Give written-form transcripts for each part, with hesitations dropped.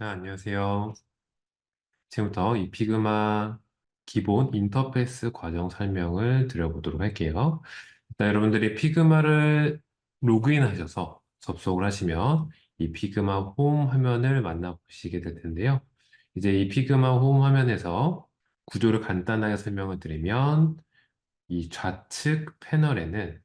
안녕하세요. 지금부터 이 피그마 기본 인터페이스 과정 설명을 드려보도록 할게요. 일단 여러분들이 피그마를 로그인하셔서 접속을 하시면 이 피그마 홈 화면을 만나보시게 될 텐데요. 이제 이 피그마 홈 화면에서 구조를 간단하게 설명을 드리면 이 좌측 패널에는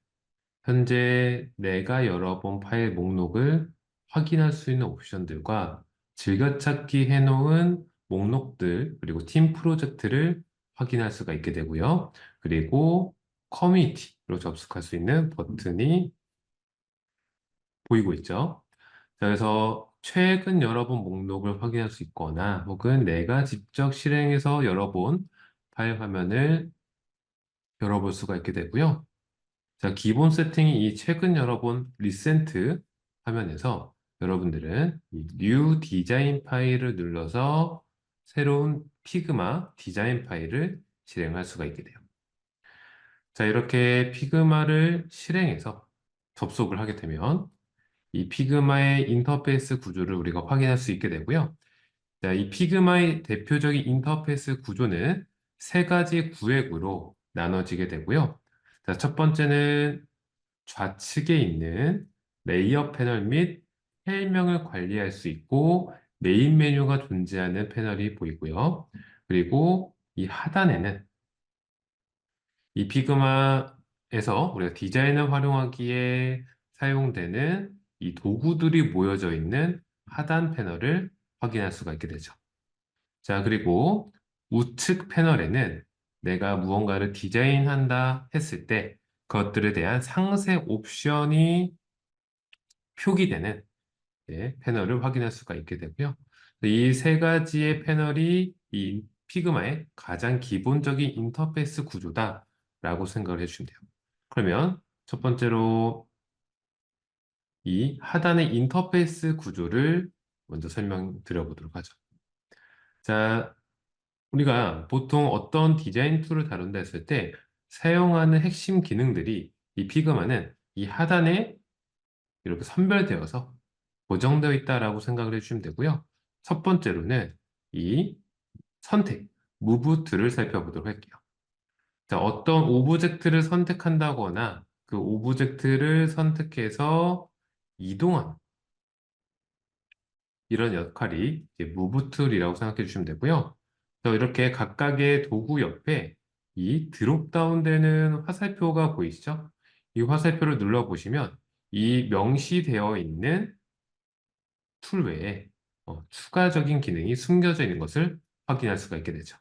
현재 내가 열어본 파일 목록을 확인할 수 있는 옵션들과 즐겨찾기 해놓은 목록들, 그리고 팀 프로젝트를 확인할 수가 있게 되고요. 그리고 커뮤니티로 접속할 수 있는 버튼이 보이고 있죠. 자, 그래서 최근 열어본 목록을 확인할 수 있거나 혹은 내가 직접 실행해서 열어본 파일 화면을 열어볼 수가 있게 되고요. 자, 기본 세팅이 이 최근 열어본 리센트 화면에서 여러분들은 이 New 디자인 파일을 눌러서 새로운 피그마 디자인 파일을 실행할 수가 있게 돼요. 자, 이렇게 피그마를 실행해서 접속을 하게 되면 이 피그마의 인터페이스 구조를 우리가 확인할 수 있게 되고요. 자, 이 피그마의 대표적인 인터페이스 구조는 세 가지 구획으로 나눠지게 되고요. 자, 첫 번째는 좌측에 있는 레이어 패널 및 파일명을 관리할 수 있고 메인 메뉴가 존재하는 패널이 보이고요. 그리고 이 하단에는 이 피그마에서 우리가 디자인을 활용하기에 사용되는 이 도구들이 모여져 있는 하단 패널을 확인할 수가 있게 되죠. 자, 그리고 우측 패널에는 내가 무언가를 디자인한다 했을 때 그것들에 대한 상세 옵션이 표기되는 패널을 확인할 수가 있게 되고요. 이 세 가지의 패널이 이 피그마의 가장 기본적인 인터페이스 구조다라고 생각을 해주시면 돼요. 그러면 첫 번째로 이 하단의 인터페이스 구조를 먼저 설명드려 보도록 하죠. 자, 우리가 보통 어떤 디자인 툴을 다룬다 했을 때 사용하는 핵심 기능들이 이 피그마는 이 하단에 이렇게 선별되어서 고정되어 있다라고 생각을 해주시면 되고요. 첫 번째로는 이 선택, Move 툴을 살펴보도록 할게요. 자, 어떤 오브젝트를 선택한다거나 그 오브젝트를 선택해서 이동하는 이런 역할이 이제 Move 툴이라고 생각해 주시면 되고요. 그래서 이렇게 각각의 도구 옆에 이 드롭다운 되는 화살표가 보이시죠? 이 화살표를 눌러보시면 이 명시되어 있는 툴 외에 추가적인 기능이 숨겨져 있는 것을 확인할 수가 있게 되죠.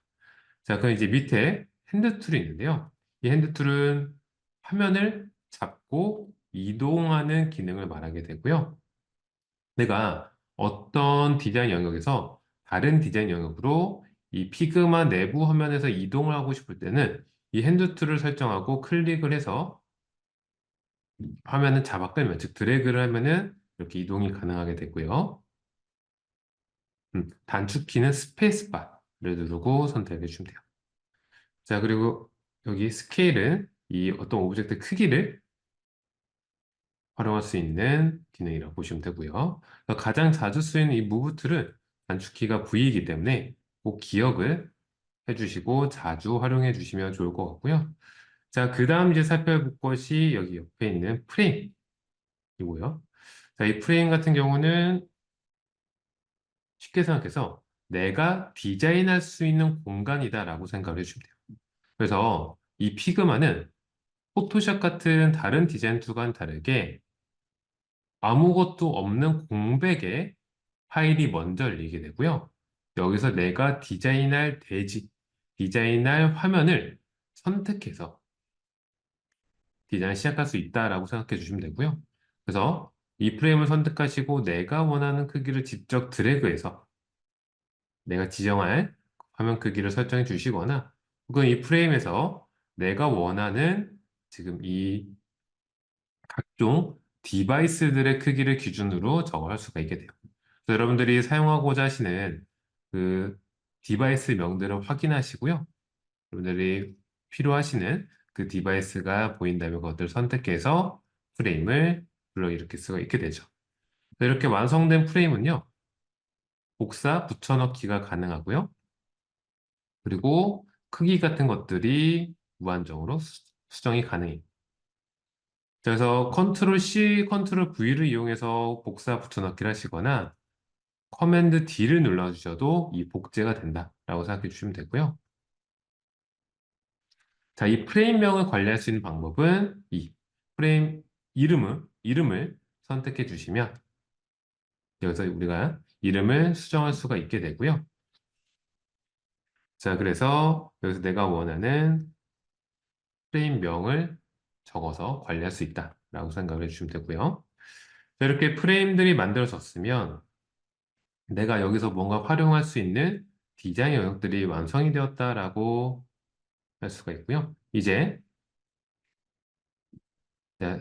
자, 그럼 이제 밑에 핸드 툴이 있는데요. 이 핸드 툴은 화면을 잡고 이동하는 기능을 말하게 되고요. 내가 어떤 디자인 영역에서 다른 디자인 영역으로 이 피그마 내부 화면에서 이동을 하고 싶을 때는 이 핸드 툴을 설정하고 클릭을 해서 화면을 잡아 끌면, 즉 드래그를 하면은 이렇게 이동이 가능하게 되고요. 단축키는 스페이스바를 누르고 선택해 주시면 돼요. 자, 그리고 여기 스케일은 이 어떤 오브젝트 크기를 활용할 수 있는 기능이라고 보시면 되고요. 가장 자주 쓰이는 이 무브 툴은 단축키가 V이기 때문에 꼭 기억을 해주시고 자주 활용해 주시면 좋을 것 같고요. 자, 그 다음 이제 살펴볼 것이 여기 옆에 있는 프레임이고요. 자, 이 프레임 같은 경우는 쉽게 생각해서 내가 디자인할 수 있는 공간이다라고 생각을 해주시면 돼요. 그래서 이 피그마는 포토샵 같은 다른 디자인 툴과는 다르게 아무것도 없는 공백의 파일이 먼저 열리게 되고요. 여기서 내가 디자인할 대지, 디자인할 화면을 선택해서 디자인을 시작할 수 있다라고 생각해 주시면 되고요. 그래서 이 프레임을 선택하시고 내가 원하는 크기를 직접 드래그해서 내가 지정할 화면 크기를 설정해 주시거나 혹은 이 프레임에서 내가 원하는 지금 이 각종 디바이스들의 크기를 기준으로 적어할 수가 있게 돼요. 그래서 여러분들이 사용하고자 하시는 그 디바이스 명들을 확인하시고요. 여러분들이 필요하시는 그 디바이스가 보인다면 그것들을 선택해서 프레임을 불러일으킬 수가 있게 되죠. 이렇게 완성된 프레임은요, 복사, 붙여넣기가 가능하고요. 그리고 크기 같은 것들이 무한정으로 수정이 가능해요. 그래서 컨트롤 C, 컨트롤 V를 이용해서 복사, 붙여넣기를 하시거나 커맨드 D를 눌러주셔도 이 복제가 된다라고 생각해 주시면 되고요. 자, 이 프레임명을 관리할 수 있는 방법은 이 프레임 이름을 선택해 주시면 여기서 우리가 이름을 수정할 수가 있게 되고요. 자, 그래서 여기서 내가 원하는 프레임명을 적어서 관리할 수 있다라고 생각을 해주시면 되고요. 자, 이렇게 프레임들이 만들어졌으면 내가 여기서 뭔가 활용할 수 있는 디자인 영역들이 완성이 되었다라고 할 수가 있고요. 이제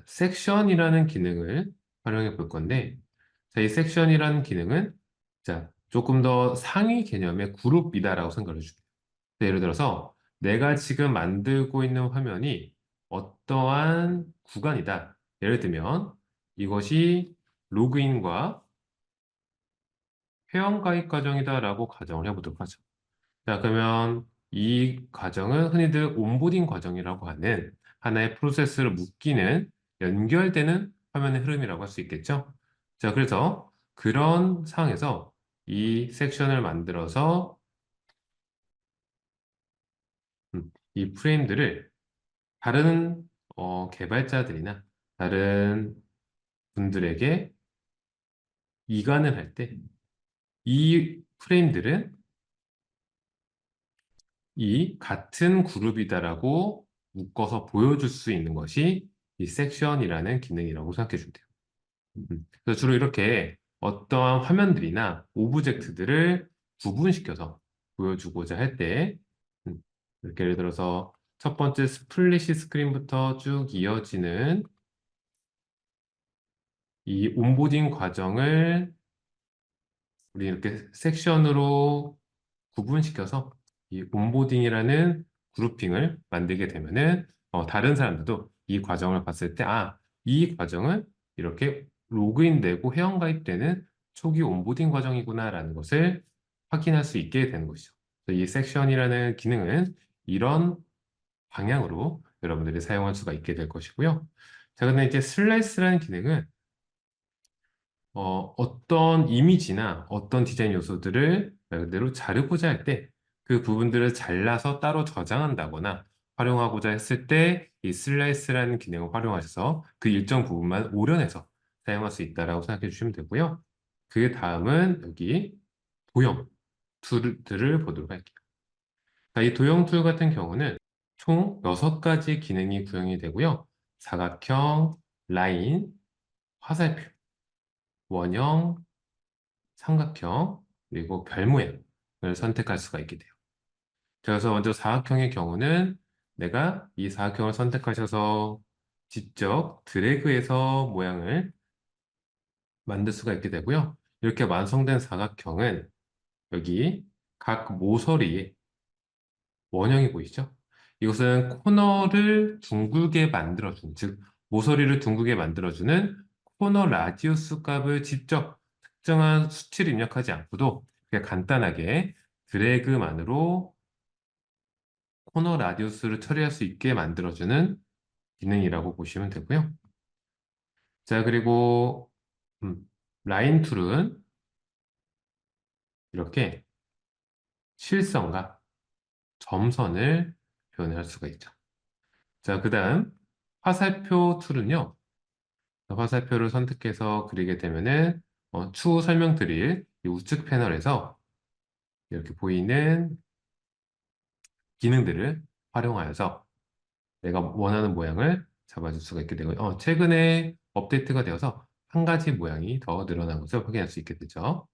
섹션이라는 기능을 활용해 볼 건데, 자, 이 섹션이라는 기능은 자, 조금 더 상위 개념의 그룹이다라고 생각을 해주세요. 예를 들어서 내가 지금 만들고 있는 화면이 어떠한 구간이다. 예를 들면 이것이 로그인과 회원가입 과정이다라고 가정을 해보도록 하죠. 자, 그러면 이 과정은 흔히들 온보딩 과정이라고 하는 하나의 프로세스를 묶이는 연결되는 화면의 흐름이라고 할 수 있겠죠. 자, 그래서 그런 상황에서 이 섹션을 만들어서 이 프레임들을 다른 개발자들이나 다른 분들에게 이관을 할 때 이 프레임들은 이 같은 그룹이다라고 묶어서 보여줄 수 있는 것이 이 섹션이라는 기능이라고 생각해 주면 돼요. 그래서 주로 이렇게 어떠한 화면들이나 오브젝트들을 구분시켜서 보여주고자 할 때, 이렇게 예를 들어서 첫 번째 스플래시 스크린부터 쭉 이어지는 이 온보딩 과정을 우리 이렇게 섹션으로 구분시켜서 이 온보딩이라는 그룹핑을 만들게 되면은 다른 사람들도 이 과정을 봤을 때 이 과정은 이렇게 로그인되고 회원가입되는 초기 온보딩 과정이구나라는 것을 확인할 수 있게 되는 것이죠. 그래서 이 섹션이라는 기능은 이런 방향으로 여러분들이 사용할 수가 있게 될 것이고요. 자, 근데 이제 슬라이스라는 기능은 어떤 이미지나 어떤 디자인 요소들을 말 그대로 자르고자 할 때 그 부분들을 잘라서 따로 저장한다거나 활용하고자 했을 때 이 슬라이스라는 기능을 활용하셔서 그 일정 부분만 오려내서 사용할 수 있다라고 생각해 주시면 되고요. 그 다음은 여기 도형 툴들을 보도록 할게요. 자, 이 도형 툴 같은 경우는 총 6가지 기능이 구현이 되고요. 사각형, 라인, 화살표, 원형, 삼각형, 그리고 별 모양을 선택할 수가 있게 돼요. 그래서 먼저 사각형의 경우는 내가 이 사각형을 선택하셔서 직접 드래그해서 모양을 만들 수가 있게 되고요. 이렇게 완성된 사각형은 여기 각 모서리에 원형이 보이죠? 이것은 코너를 둥글게 만들어주는, 즉 모서리를 둥글게 만들어주는 코너 라디우스 값을 직접 특정한 수치를 입력하지 않고도 그냥 간단하게 드래그만으로 코너 라디우스를 처리할 수 있게 만들어주는 기능이라고 보시면 되고요. 자, 그리고 라인 툴은 이렇게 실선과 점선을 표현할 수가 있죠. 자, 그 다음 화살표 툴은요. 화살표를 선택해서 그리게 되면은 추후 설명드릴 이 우측 패널에서 이렇게 보이는 기능들을 활용하여서 내가 원하는 모양을 잡아줄 수가 있게 되고요. 최근에 업데이트가 되어서 한 가지 모양이 더 늘어난 것을 확인할 수 있게 되죠.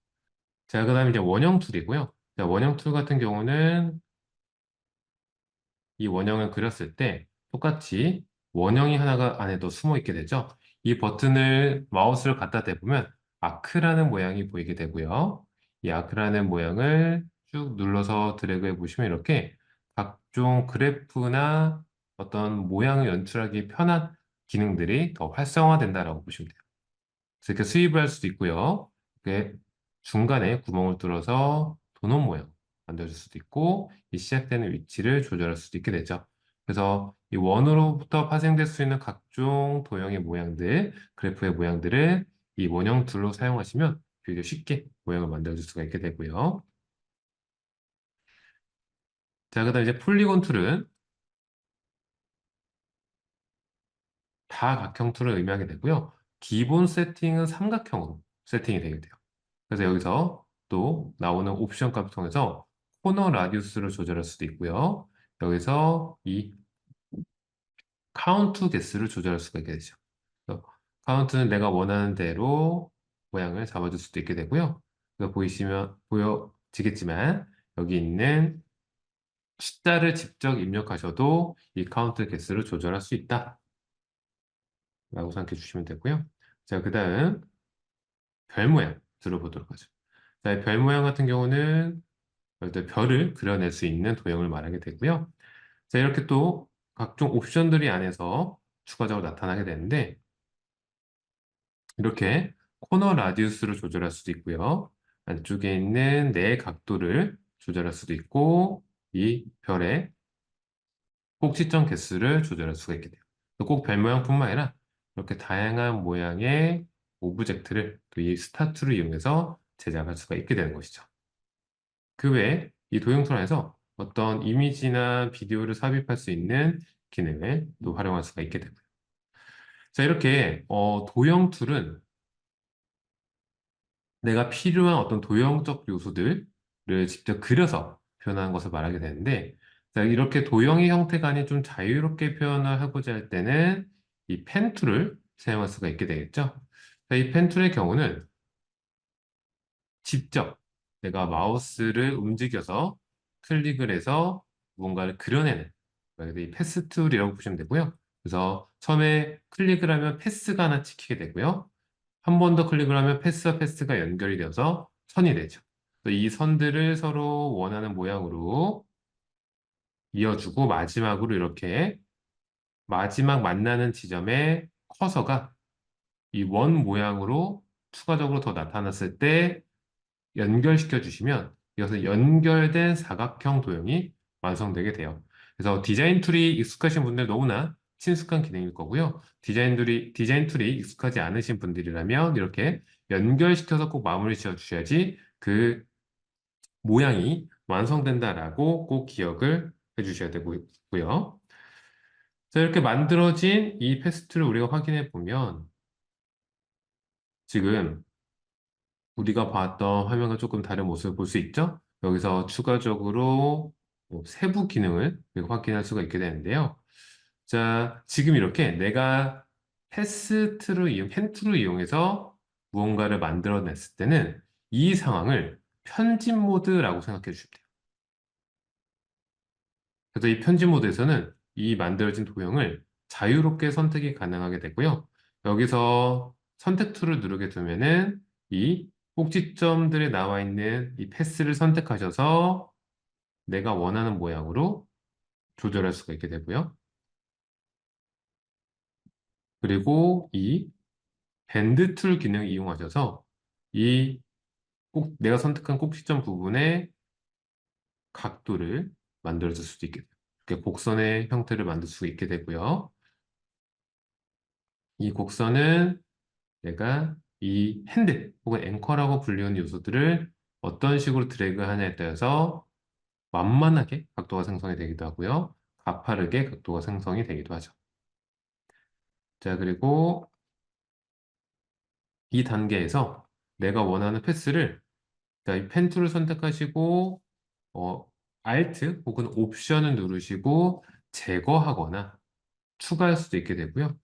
자, 그 다음에 이제 원형 툴이고요. 자, 원형 툴 같은 경우는 이 원형을 그렸을 때 똑같이 원형이 하나가 안에 더 숨어 있게 되죠. 이 버튼을 마우스를 갖다 대보면 아크라는 모양이 보이게 되고요. 이 아크라는 모양을 쭉 눌러서 드래그 해 보시면 이렇게 각종 그래프나 어떤 모양을 연출하기 편한 기능들이 더 활성화된다라고 보시면 돼요. 그래서 이렇게 수입을 할 수도 있고요. 이렇게 중간에 구멍을 뚫어서 도넛 모양 만들어줄 수도 있고 이 시작되는 위치를 조절할 수도 있게 되죠. 그래서 이 원으로부터 파생될 수 있는 각종 도형의 모양들, 그래프의 모양들을 이 원형 툴로 사용하시면 비교적 쉽게 모양을 만들어줄 수가 있게 되고요. 자, 그다음 이제 폴리곤 툴은 다각형 툴을 의미하게 되고요. 기본 세팅은 삼각형으로 세팅이 되게 돼요. 그래서 여기서 또 나오는 옵션 값을 통해서 코너 라디우스를 조절할 수도 있고요. 여기서 이 카운트 개수를 조절할 수가 있게 되죠. 그래서 카운트는 내가 원하는 대로 모양을 잡아줄 수도 있게 되고요. 그래서 보여지겠지만 여기 있는 숫자를 직접 입력하셔도 이 카운트 개수를 조절할 수 있다. 라고 생각해 주시면 되고요. 자, 그 다음 별 모양 들어보도록 하죠. 자, 별 모양 같은 경우는 일단 별을 그려낼 수 있는 도형을 말하게 되고요. 자, 이렇게 또 각종 옵션들이 안에서 추가적으로 나타나게 되는데 이렇게 코너 라디우스를 조절할 수도 있고요. 안쪽에 있는 네 각도를 조절할 수도 있고 이 별의 꼭지점 개수를 조절할 수가 있게 돼요. 꼭 별 모양뿐만 아니라 이렇게 다양한 모양의 오브젝트를 또 이 스타투를 이용해서 제작할 수가 있게 되는 것이죠. 그 외에 이 도형툴 안에서 어떤 이미지나 비디오를 삽입할 수 있는 기능을 또 활용할 수가 있게 되고요. 자, 이렇게 도형툴은 내가 필요한 어떤 도형적 요소들을 직접 그려서 표현하는 것을 말하게 되는데, 자, 이렇게 도형의 형태가 아닌 좀 자유롭게 표현을 하고자 할 때는 이 펜 툴을 사용할 수가 있게 되겠죠. 자, 이 펜 툴의 경우는 직접 내가 마우스를 움직여서 클릭을 해서 무언가를 그려내는, 그래서 이 패스 툴이라고 보시면 되고요. 그래서 처음에 클릭을 하면 패스가 하나 찍히게 되고요. 한 번 더 클릭을 하면 패스와 패스가 연결이 되어서 선이 되죠. 그래서 이 선들을 서로 원하는 모양으로 이어주고 마지막으로 이렇게 마지막 만나는 지점에 커서가 이 원 모양으로 추가적으로 더 나타났을 때 연결시켜 주시면 이것은 연결된 사각형 도형이 완성되게 돼요. 그래서 디자인 툴이 익숙하신 분들 너무나 친숙한 기능일 거고요. 디자인 툴이 익숙하지 않으신 분들이라면 이렇게 연결시켜서 꼭 마무리 지어 주셔야지 그 모양이 완성된다라고 꼭 기억을 해 주셔야 되고요. 자, 이렇게 만들어진 이 패스트를 우리가 확인해 보면 지금 우리가 봤던 화면과 조금 다른 모습을 볼 수 있죠? 여기서 추가적으로 세부 기능을 확인할 수가 있게 되는데요. 자, 지금 이렇게 내가 펜 툴을 이용해서 무언가를 만들어냈을 때는 이 상황을 편집 모드라고 생각해 주시면 돼요. 그래서 이 편집 모드에서는 이 만들어진 도형을 자유롭게 선택이 가능하게 되고요. 여기서 선택 툴을 누르게 되면은 이 꼭지점들에 나와 있는 이 패스를 선택하셔서 내가 원하는 모양으로 조절할 수가 있게 되고요. 그리고 이 밴드 툴 기능을 이용하셔서 이 꼭 내가 선택한 꼭지점 부분에 각도를 만들어줄 수도 있게 돼요. 이렇게 곡선의 형태를 만들 수 있게 되고요. 이 곡선은 내가 이 핸들 혹은 앵커라고 불리는 요소들을 어떤 식으로 드래그 하냐에 따라서 완만하게 각도가 생성이 되기도 하고요. 가파르게 각도가 생성이 되기도 하죠. 자, 그리고 이 단계에서 내가 원하는 패스를 이 펜 툴을 선택하시고 어, Alt 혹은 옵션을 누르시고 제거하거나 추가할 수도 있게 되고요.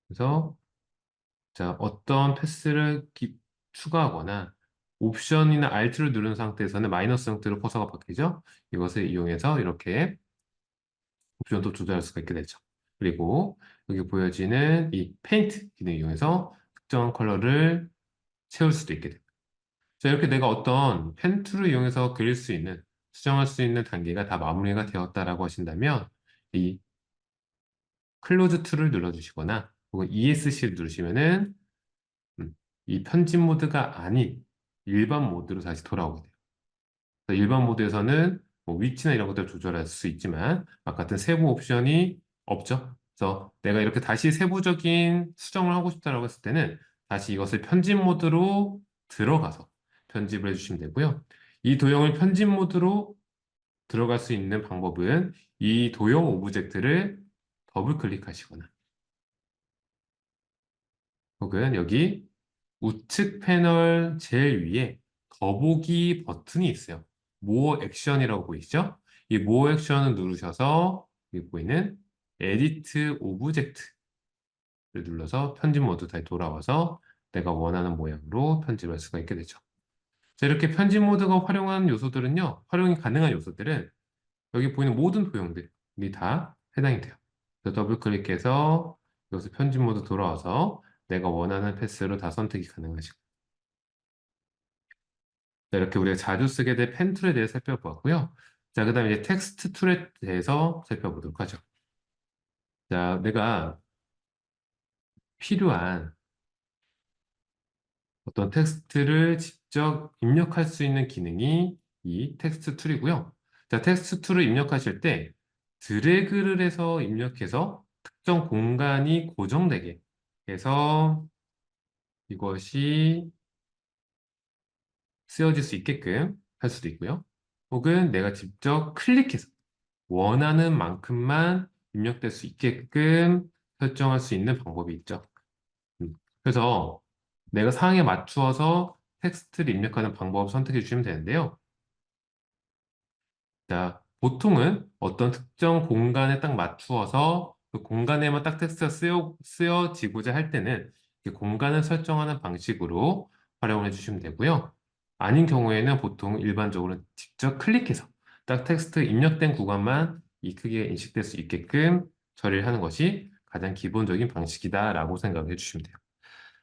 그래서 자, 어떤 패스를 추가하거나 옵션이나 Alt를 누른 상태에서는 마이너스 형태로 커서가 바뀌죠. 이것을 이용해서 이렇게 옵션도 조절할 수가 있게 되죠. 그리고 여기 보여지는 이 페인트 기능을 이용해서 특정한 컬러를 채울 수도 있게 됩니다. 자, 이렇게 내가 어떤 펜 툴을 이용해서 그릴 수 있는, 수정할 수 있는 단계가 다 마무리가 되었다라고 하신다면 이 클로즈 툴을 눌러주시거나 혹은 ESC를 누르시면은 이 편집 모드가 아닌 일반 모드로 다시 돌아오게 돼요. 그래서 일반 모드에서는 뭐 위치나 이런 것들을 조절할 수 있지만 아까 같은 세부 옵션이 없죠. 그래서 내가 이렇게 다시 세부적인 수정을 하고 싶다라고 했을 때는 다시 이것을 편집 모드로 들어가서 편집을 해주시면 되고요. 이 도형을 편집 모드로 들어갈 수 있는 방법은 이 도형 오브젝트를 더블 클릭하시거나 혹은 여기 우측 패널 제일 위에 더보기 버튼이 있어요. More 액션이라고 보이시죠? 이 More 액션을 누르셔서 여기 보이는 Edit Object를 눌러서 편집 모드 다시 돌아와서 내가 원하는 모양으로 편집할 수가 있게 되죠. 자, 이렇게 편집 모드가 활용한 요소들은요, 활용이 가능한 요소들은 여기 보이는 모든 도형들이 다 해당이 돼요. 그래서 더블 클릭해서 여기서 편집 모드 돌아와서 내가 원하는 패스로 다 선택이 가능하시고 자, 이렇게 우리가 자주 쓰게 될 펜 툴에 대해 살펴보았고요. 자, 그 다음에 이제 텍스트 툴에 대해서 살펴보도록 하죠. 자, 내가 필요한 어떤 텍스트를 직접 입력할 수 있는 기능이 이 텍스트 툴이고요. 자, 텍스트 툴을 입력하실 때 드래그를 해서 입력해서 특정 공간이 고정되게 해서 이것이 쓰여질 수 있게끔 할 수도 있고요. 혹은 내가 직접 클릭해서 원하는 만큼만 입력될 수 있게끔 설정할 수 있는 방법이 있죠. 그래서 내가 상황에 맞추어서 텍스트를 입력하는 방법 선택해 주시면 되는데요. 자, 보통은 어떤 특정 공간에 딱 맞추어서 그 공간에만 딱 텍스트가 쓰여지고자 할 때는 이 공간을 설정하는 방식으로 활용을 해주시면 되고요. 아닌 경우에는 보통 일반적으로 직접 클릭해서 딱 텍스트 입력된 구간만 이 크기가 인식될 수 있게끔 처리를 하는 것이 가장 기본적인 방식이다라고 생각을 해주시면 돼요.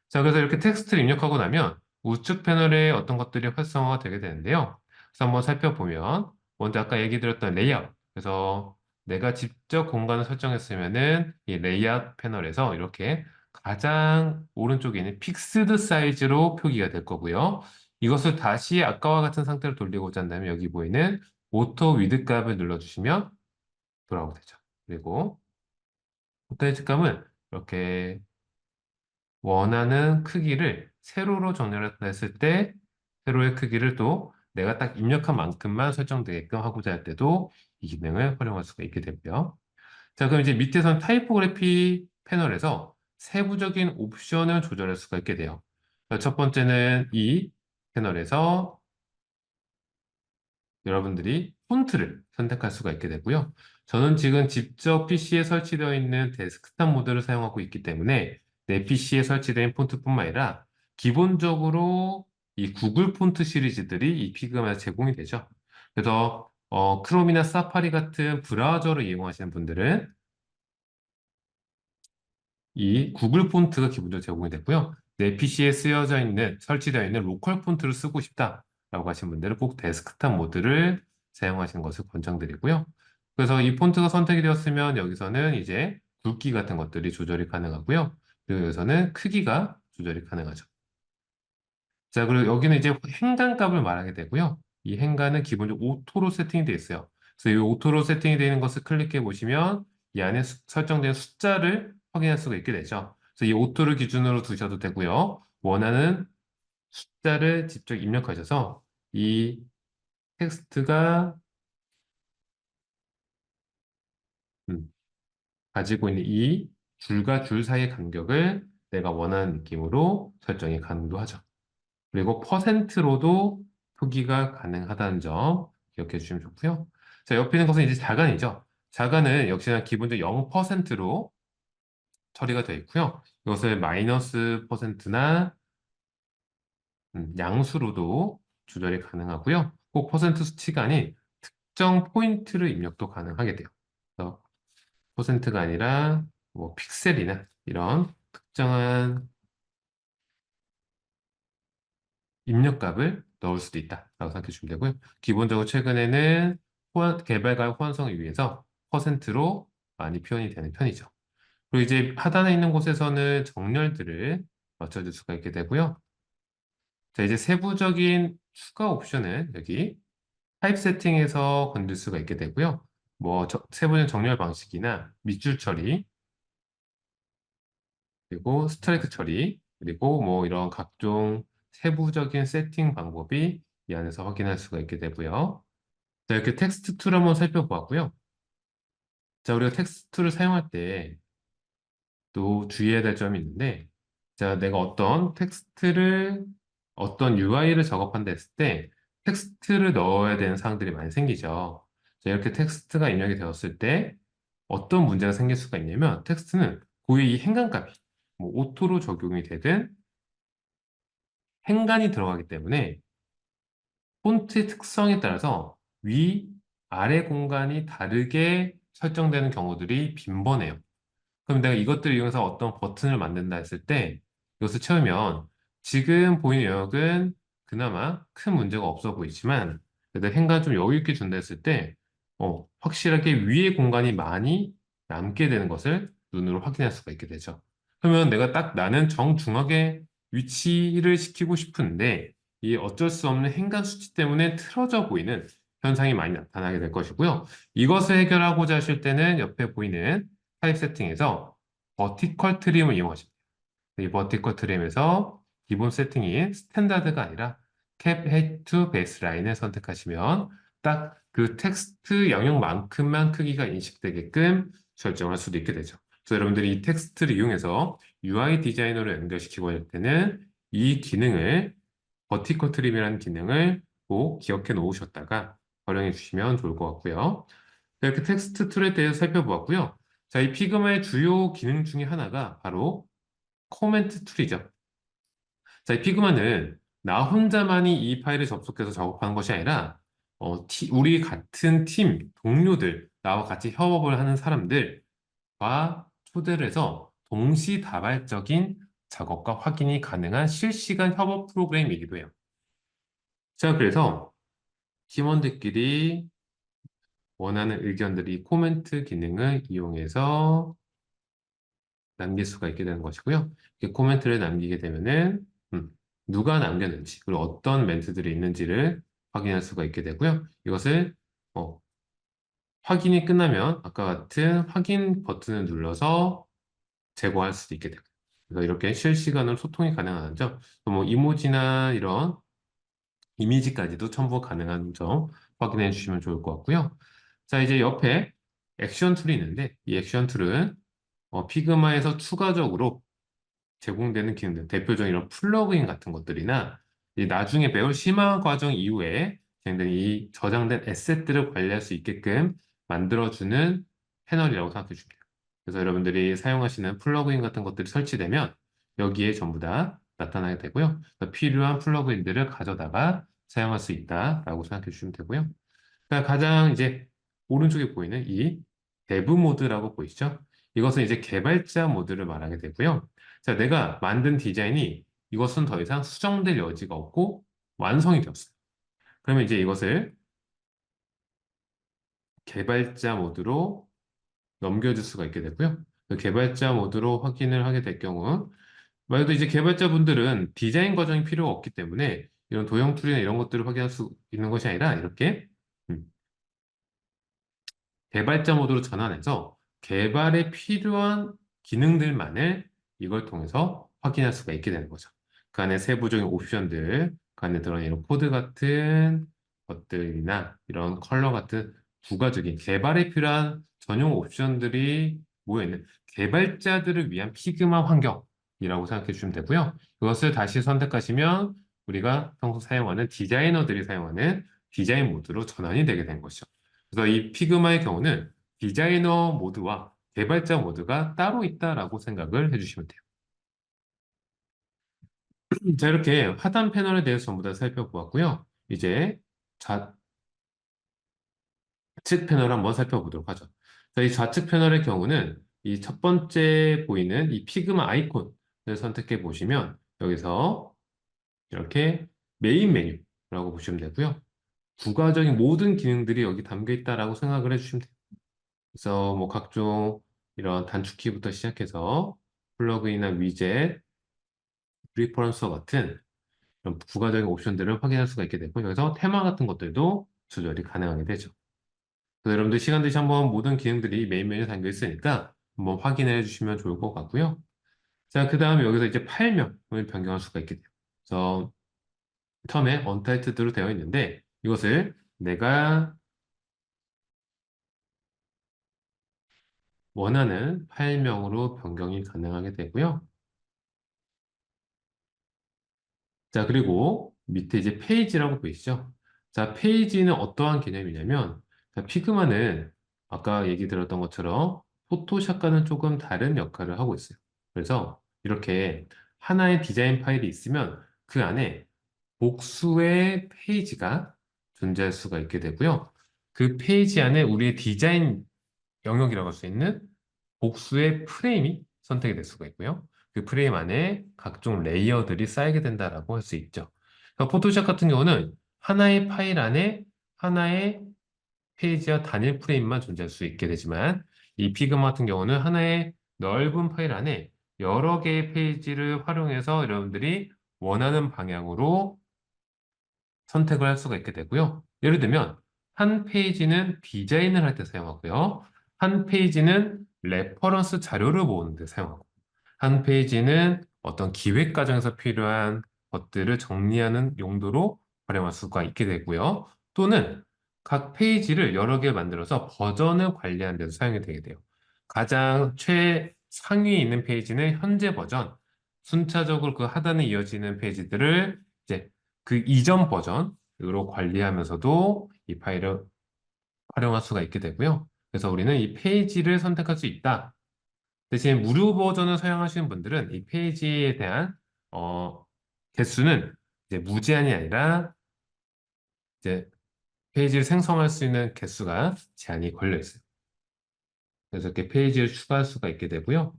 자, 그래서 이렇게 텍스트를 입력하고 나면 우측 패널에 어떤 것들이 활성화가 되게 되는데요. 그래서 한번 살펴보면 먼저 아까 얘기 드렸던 레이아웃. 그래서 내가 직접 공간을 설정했으면은 이 레이아웃 패널에서 이렇게 가장 오른쪽에 있는 픽스드 사이즈로 표기가 될 거고요. 이것을 다시 아까와 같은 상태로 돌리고자 한다면 여기 보이는 오토 위드 값을 눌러주시면 돌아오게 되죠. 그리고 오토 위드 값은 이렇게 원하는 크기를 세로로 정렬했을 때 세로의 크기를 또 내가 딱 입력한 만큼만 설정되게끔 하고자 할 때도 이 기능을 활용할 수가 있게 되고요. 자, 그럼 이제 밑에선 타이포그래피 패널에서 세부적인 옵션을 조절할 수가 있게 돼요. 첫 번째는 이 패널에서 여러분들이 폰트를 선택할 수가 있게 되고요. 저는 지금 직접 PC에 설치되어 있는 데스크탑 모드를 사용하고 있기 때문에 내 PC에 설치된 폰트뿐만 아니라 기본적으로 이 구글 폰트 시리즈들이 이 피그마에 제공이 되죠. 그래서 크롬이나 사파리 같은 브라우저를 이용하시는 분들은 이 구글 폰트가 기본적으로 제공이 됐고요. 내 PC에 쓰여져 있는, 설치되어 있는 로컬 폰트를 쓰고 싶다라고 하신 분들은 꼭 데스크탑 모드를 사용하시는 것을 권장드리고요. 그래서 이 폰트가 선택이 되었으면 여기서는 이제 굵기 같은 것들이 조절이 가능하고요. 그리고 여기서는 크기가 조절이 가능하죠. 자, 그리고 여기는 이제 행간값을 말하게 되고요. 이 행간은 기본적으로 오토로 세팅이 되어 있어요. 그래서 이 오토로 세팅이 되어 있는 것을 클릭해 보시면 이 안에 설정된 숫자를 확인할 수가 있게 되죠. 그래서 이 오토를 기준으로 두셔도 되고요. 원하는 숫자를 직접 입력하셔서 이 텍스트가 음, 가지고 있는 이 줄과 줄 사이의 간격을 내가 원하는 느낌으로 설정이 가능도 하죠. 그리고 퍼센트로도 표기가 가능하다는 점 기억해 주시면 좋고요. 자, 옆에 있는 것은 이제 자간이죠. 자간은 역시나 기본적으로 0%로 처리가 되어 있고요. 이것을 마이너스 퍼센트나 양수로도 조절이 가능하고요. 꼭 퍼센트 수치가 아닌 특정 포인트를 입력도 가능하게 돼요. 그래서 퍼센트가 아니라 뭐 픽셀이나 이런 특정한 입력값을 넣을 수도 있다라고 생각해 주시면 되고요. 기본적으로 최근에는 개발과 호환성을 위해서 퍼센트로 많이 표현이 되는 편이죠. 그리고 이제 하단에 있는 곳에서는 정렬들을 맞춰줄 수가 있게 되고요. 자, 이제 세부적인 추가 옵션은 여기 타입 세팅에서 건들 수가 있게 되고요. 뭐 세부적인 정렬 방식이나 밑줄 처리, 그리고 스트라이크 처리, 그리고 뭐 이런 각종 세부적인 세팅 방법이 이 안에서 확인할 수가 있게 되고요. 자, 이렇게 텍스트 툴 한번 살펴보았고요. 자, 우리가 텍스트 툴을 사용할 때 또 주의해야 될 점이 있는데, 자, 내가 어떤 UI를 작업한다 했을 때 텍스트를 넣어야 되는 사항들이 많이 생기죠. 자, 이렇게 텍스트가 입력이 되었을 때 어떤 문제가 생길 수가 있냐면 텍스트는 고유 이 행간값이 뭐 오토로 적용이 되든 행간이 들어가기 때문에 폰트의 특성에 따라서 위, 아래 공간이 다르게 설정되는 경우들이 빈번해요. 그럼 내가 이것들을 이용해서 어떤 버튼을 만든다 했을 때 이것을 채우면 지금 보이는 영역은 그나마 큰 문제가 없어 보이지만 그래도 행간 좀 여유 있게 준다 했을 때 확실하게 위에 공간이 많이 남게 되는 것을 눈으로 확인할 수가 있게 되죠. 그러면 내가 딱 나는 정중앙에 위치를 시키고 싶은데 이 어쩔 수 없는 행간 수치 때문에 틀어져 보이는 현상이 많이 나타나게 될 것이고요. 이것을 해결하고자 하실 때는 옆에 보이는 타입 세팅에서 버티컬 트림을 이용하십니다. 이 버티컬 트림에서 기본 세팅인 스탠다드가 아니라 캡 헤드 투 베이스라인을 선택하시면 딱 그 텍스트 영역만큼만 크기가 인식되게끔 설정할 수도 있게 되죠. 그래서 여러분들이 이 텍스트를 이용해서 UI 디자이너로 연결시키고 할 때는 이 기능을 버티컬 트림이라는 기능을 꼭 기억해 놓으셨다가 활용해 주시면 좋을 것 같고요. 자, 이렇게 텍스트 툴에 대해서 살펴보았고요. 자, 이 피그마의 주요 기능 중에 하나가 바로 코멘트 툴이죠. 자, 이 피그마는 나 혼자만이 이 파일을 접속해서 작업하는 것이 아니라 우리 같은 팀, 동료들, 나와 같이 협업을 하는 사람들과 초대를 해서 동시다발적인 작업과 확인이 가능한 실시간 협업 프로그램이기도 해요. 자, 그래서 팀원들끼리 원하는 의견들이 코멘트 기능을 이용해서 남길 수가 있게 되는 것이고요. 이렇게 코멘트를 남기게 되면은 누가 남겼는지 그리고 어떤 멘트들이 있는지를 확인할 수가 있게 되고요. 이것을 어, 확인이 끝나면 아까 같은 확인 버튼을 눌러서 제거할 수도 있게 되고 그래서 이렇게 실시간으로 소통이 가능한 점, 뭐 이모지나 이런 이미지까지도 첨부 가능한 점 확인해 주시면 좋을 것 같고요. 자, 이제 옆에 액션 툴이 있는데 이 액션 툴은 피그마에서 추가적으로 제공되는 기능들, 대표적인 이런 플러그인 같은 것들이나 이 나중에 배울 심화 과정 이후에 진행된 이 저장된 에셋들을 관리할 수 있게끔 만들어주는 패널이라고 생각해 주시면 돼요. 그래서 여러분들이 사용하시는 플러그인 같은 것들이 설치되면 여기에 전부 다 나타나게 되고요. 그래서 필요한 플러그인들을 가져다가 사용할 수 있다라고 생각해 주시면 되고요. 그러니까 가장 이제 오른쪽에 보이는 이 데브 모드라고 보이시죠? 이것은 이제 개발자 모드를 말하게 되고요. 자, 내가 만든 디자인이 이것은 더 이상 수정될 여지가 없고 완성이 되었어요. 그러면 이제 이것을 개발자 모드로 넘겨줄 수가 있게 되고요. 그 개발자 모드로 확인을 하게 될 경우, 만약에 이제 개발자분들은 디자인 과정이 필요가 없기 때문에 이런 도형 툴이나 이런 것들을 확인할 수 있는 것이 아니라 이렇게 음, 개발자 모드로 전환해서 개발에 필요한 기능들만을 이걸 통해서 확인할 수가 있게 되는 거죠. 그 안에 세부적인 옵션들, 그 안에 들어있는 이런 코드 같은 것들이나 이런 컬러 같은 부가적인 개발에 필요한 전용 옵션들이 모여있는 개발자들을 위한 피그마 환경이라고 생각해 주시면 되고요. 이것을 다시 선택하시면 우리가 평소 사용하는 디자이너들이 사용하는 디자인 모드로 전환이 되게 된 것이죠. 그래서 이 피그마의 경우는 디자이너 모드와 개발자 모드가 따로 있다라고 생각을 해주시면 돼요. 자, 이렇게 하단 패널에 대해서 전부 다 살펴보았고요. 이제 좌측 패널 한번 살펴보도록 하죠. 자, 이 좌측 패널의 경우는 이 첫 번째 보이는 이 피그마 아이콘을 선택해 보시면 여기서 이렇게 메인 메뉴라고 보시면 되고요. 부가적인 모든 기능들이 여기 담겨 있다라고 생각을 해주시면 돼요. 그래서 뭐 각종 이런 단축키부터 시작해서 플러그인이나 위젯, 리퍼런서 같은 이런 부가적인 옵션들을 확인할 수가 있게 되고 여기서 테마 같은 것들도 조절이 가능하게 되죠. 그래서 여러분들 시간 되시 한번 모든 기능들이 메인 메뉴에 담겨 있으니까 한번 확인해 주시면 좋을 것 같고요. 자, 그 다음에 여기서 이제 파일명을 변경할 수가 있게 돼요. 그래서 처음에 언타이틀드로 되어 있는데 이것을 내가 원하는 파일명으로 변경이 가능하게 되고요. 자, 그리고 밑에 이제 페이지라고 보이시죠? 자, 페이지는 어떠한 개념이냐면, 자, 피그마는 아까 얘기 들었던 것처럼 포토샵과는 조금 다른 역할을 하고 있어요. 그래서 이렇게 하나의 디자인 파일이 있으면 그 안에 복수의 페이지가 존재할 수가 있게 되고요. 그 페이지 안에 우리의 디자인 영역이라고 할 수 있는 복수의 프레임이 선택이 될 수가 있고요. 그 프레임 안에 각종 레이어들이 쌓이게 된다라고 할 수 있죠. 그러니까 포토샵 같은 경우는 하나의 파일 안에 하나의 페이지와 단일 프레임만 존재할 수 있게 되지만 이 피그마 같은 경우는 하나의 넓은 파일 안에 여러 개의 페이지를 활용해서 여러분들이 원하는 방향으로 선택을 할 수가 있게 되고요. 예를 들면 한 페이지는 디자인을 할 때 사용하고요. 한 페이지는 레퍼런스 자료를 모으는 데 사용하고 한 페이지는 어떤 기획 과정에서 필요한 것들을 정리하는 용도로 활용할 수가 있게 되고요. 또는 각 페이지를 여러 개 만들어서 버전을 관리하는 데도 사용이 되게 돼요. 가장 최상위에 있는 페이지는 현재 버전, 순차적으로 그 하단에 이어지는 페이지들을 이제 그 이전 버전으로 관리하면서도 이 파일을 활용할 수가 있게 되고요. 그래서 우리는 이 페이지를 선택할 수 있다. 대신 무료 버전을 사용하시는 분들은 이 페이지에 대한 어, 개수는 이제 무제한이 아니라 이제 페이지를 생성할 수 있는 개수가 제한이 걸려 있어요. 그래서 이렇게 페이지를 추가할 수가 있게 되고요.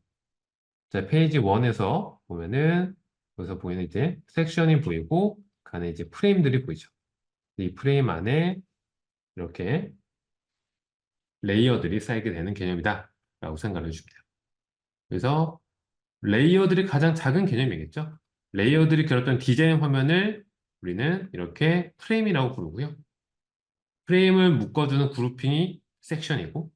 자, 페이지 1에서 보면은 여기서 보이는 이제 섹션이 보이고 그 안에 이제 프레임들이 보이죠. 이 프레임 안에 이렇게 레이어들이 쌓이게 되는 개념이다 라고 생각을 해줍니다. 그래서 레이어들이 가장 작은 개념이겠죠. 레이어들이 결합된 디자인 화면을 우리는 이렇게 프레임이라고 부르고요. 프레임을 묶어주는 그룹핑이 섹션이고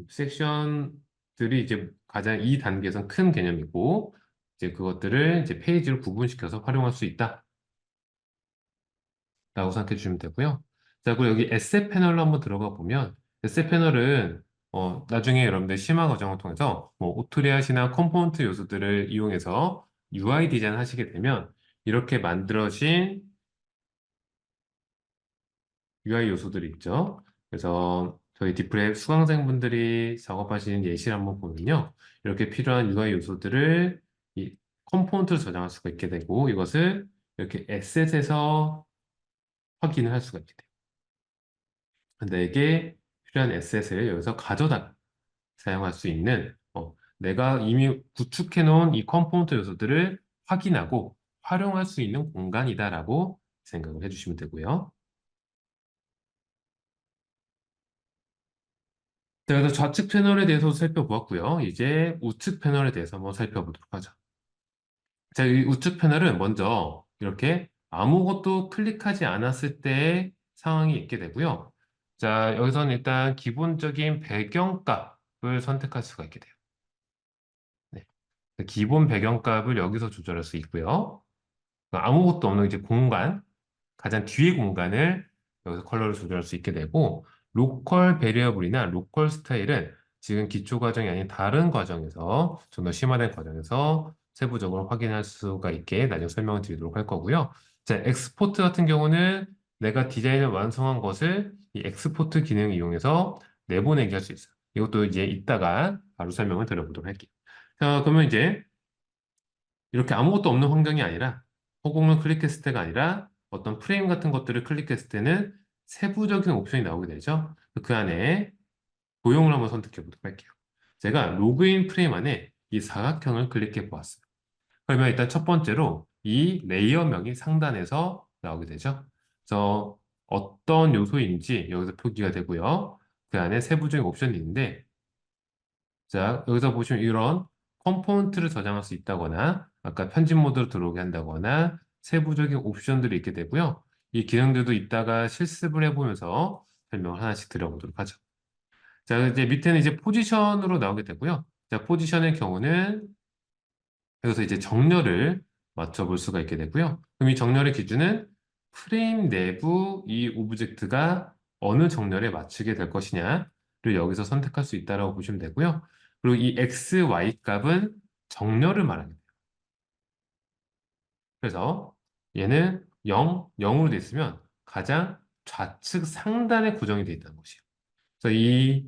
섹션들이 이제 가장 이 단계에선 큰 개념이고 이제 그것들을 이제 페이지를 구분시켜서 활용할 수 있다 라고 생각해 주시면 되고요. 자, 그리고 여기 에셋 패널로 한번 들어가 보면 에셋 패널은 나중에 여러분들 심화 과정을 통해서 뭐 오토리아시나 컴포넌트 요소들을 이용해서 UI 디자인 하시게 되면 이렇게 만들어진 UI 요소들이 있죠. 그래서 저희 디프랩 수강생분들이 작업하시는 예시를 한번 보면요. 이렇게 필요한 UI 요소들을 이 컴포넌트로 저장할 수가 있게 되고 이것을 이렇게 에셋에서 확인을 할 수가 있게 돼요. 내게 필요한 에셋을 여기서 가져다 사용할 수 있는 내가 이미 구축해 놓은 이 컴포넌트 요소들을 확인하고 활용할 수 있는 공간이다라고 생각을 해주시면 되고요. 자, 그래서 좌측 패널에 대해서 살펴보았고요. 이제 우측 패널에 대해서 한번 살펴보도록 하죠. 자, 이 우측 패널은 먼저 이렇게 아무것도 클릭하지 않았을 때의 상황이 있게 되고요. 자, 여기서는 일단 기본적인 배경값을 선택할 수가 있게 돼요. 네. 기본 배경값을 여기서 조절할 수 있고요. 아무것도 없는 이제 공간, 가장 뒤의 공간을 여기서 컬러를 조절할 수 있게 되고, 로컬 베리어블이나 로컬 스타일은 지금 기초 과정이 아닌 다른 과정에서, 좀 더 심화된 과정에서 세부적으로 확인할 수가 있게 나중에 설명을 드리도록 할 거고요. 자, 엑스포트 같은 경우는 내가 디자인을 완성한 것을 이 엑스포트 기능을 이용해서 내보내기 할 수 있어요. 이것도 이제 이따가 바로 설명을 드려보도록 할게요. 자, 그러면 이제 이렇게 아무것도 없는 환경이 아니라 허공을 클릭했을 때가 아니라 어떤 프레임 같은 것들을 클릭했을 때는 세부적인 옵션이 나오게 되죠. 그 안에 도형을 한번 선택해 보도록 할게요. 제가 로그인 프레임 안에 이 사각형을 클릭해 보았어요. 그러면 일단 첫 번째로 이 레이어명이 상단에서 나오게 되죠. 그래서 어떤 요소인지 여기서 표기가 되고요. 그 안에 세부적인 옵션이 있는데 자, 여기서 보시면 이런 컴포넌트를 저장할 수 있다거나 아까 편집 모드로 들어오게 한다거나 세부적인 옵션들이 있게 되고요. 이 기능들도 이따가 실습을 해보면서 설명을 하나씩 드려보도록 하죠. 자, 이제 밑에는 이제 포지션으로 나오게 되고요. 자, 포지션의 경우는 여기서 이제 정렬을 맞춰볼 수가 있게 되고요. 그럼 이 정렬의 기준은 프레임 내부 이 오브젝트가 어느 정렬에 맞추게 될 것이냐를 여기서 선택할 수 있다고 보시면 되고요. 그리고 이 x, y 값은 정렬을 말합니다. 그래서 얘는 0으로 돼 있으면 가장 좌측 상단에 고정이 되어 있다는 것이에요. 그래서 이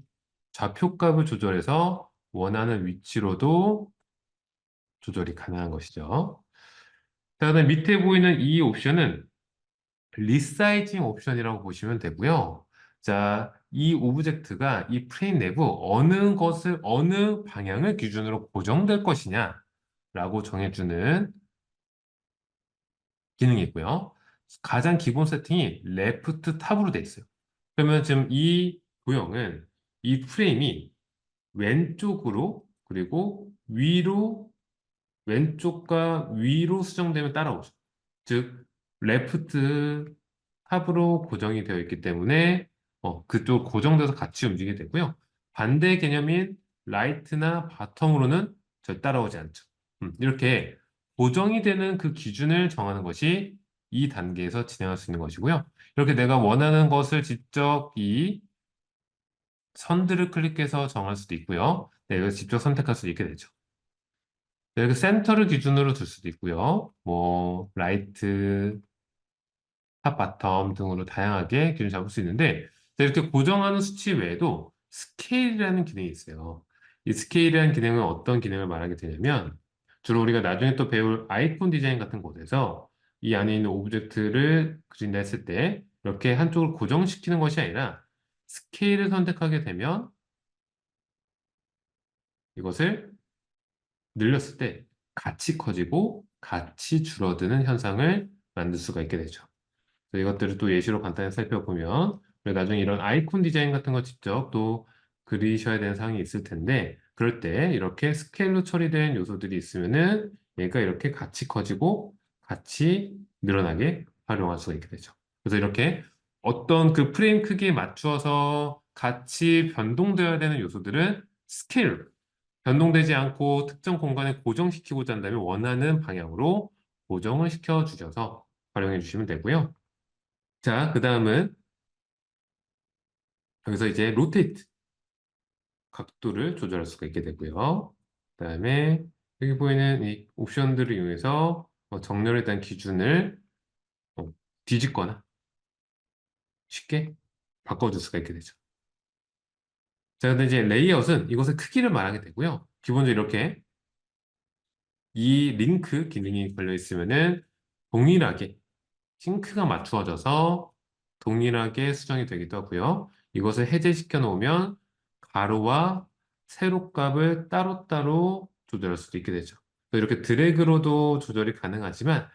좌표값을 조절해서 원하는 위치로도 조절이 가능한 것이죠. 자, 그다음 밑에 보이는 이 옵션은 리사이징 옵션이라고 보시면 되고요. 자, 이 오브젝트가 이 프레임 내부 어느 방향을 기준으로 고정될 것이냐라고 정해주는 기능이 있고요. 가장 기본 세팅이 레프트 탑으로 돼 있어요. 그러면 지금 이 도형은 이 프레임이 왼쪽으로 그리고 왼쪽과 위로 수정되면 따라오죠. 즉, 레프트 탑으로 고정이 되어 있기 때문에 그쪽 고정돼서 같이 움직이게 되고요. 반대 개념인 라이트나 바텀으로는 절 따라오지 않죠. 이렇게 고정이 되는 그 기준을 정하는 것이 이 단계에서 진행할 수 있는 것이고요. 이렇게 내가 원하는 것을 직접 이 선들을 클릭해서 정할 수도 있고요. 네, 이걸 직접 선택할 수 있게 되죠. 이렇게 센터를 기준으로 둘 수도 있고요. 뭐 라이트, 탑, 바텀 등으로 다양하게 기준 잡을 수 있는데 이렇게 고정하는 수치 외에도 스케일이라는 기능이 있어요. 이 스케일이라는 기능은 어떤 기능을 말하게 되냐면 주로 우리가 나중에 또 배울 아이콘 디자인 같은 곳에서 이 안에 있는 오브젝트를 그린다 했을 때 이렇게 한쪽을 고정시키는 것이 아니라 스케일을 선택하게 되면 이것을 늘렸을 때 같이 커지고 같이 줄어드는 현상을 만들 수가 있게 되죠. 그래서 이것들을 또 예시로 간단히 살펴보면 나중에 이런 아이콘 디자인 같은 거 직접 또 그리셔야 되는 상황이 있을 텐데 그럴 때 이렇게 스케일로 처리된 요소들이 있으면은 얘가 이렇게 같이 커지고 같이 늘어나게 활용할 수가 있게 되죠. 그래서 이렇게 어떤 그 프레임 크기에 맞추어서 같이 변동되어야 되는 요소들은 스케일 변동되지 않고 특정 공간에 고정시키고자 한다면 원하는 방향으로 고정을 시켜 주셔서 활용해 주시면 되고요. 자, 그 다음은 여기서 이제 로테이트 각도를 조절할 수가 있게 되고요. 그 다음에 여기 보이는 이 옵션들을 이용해서 정렬에 대한 기준을 어, 뒤집거나 쉽게 바꿔줄 수가 있게 되죠. 자, 근데 이제 레이아웃은 이것의 크기를 말하게 되고요. 기본적으로 이렇게 이 링크 기능이 걸려 있으면은 동일하게 싱크가 맞추어져서 동일하게 수정이 되기도 하고요. 이것을 해제시켜 놓으면 가로와 세로 값을 따로따로 조절할 수도 있게 되죠. 이렇게 드래그로도 조절이 가능하지만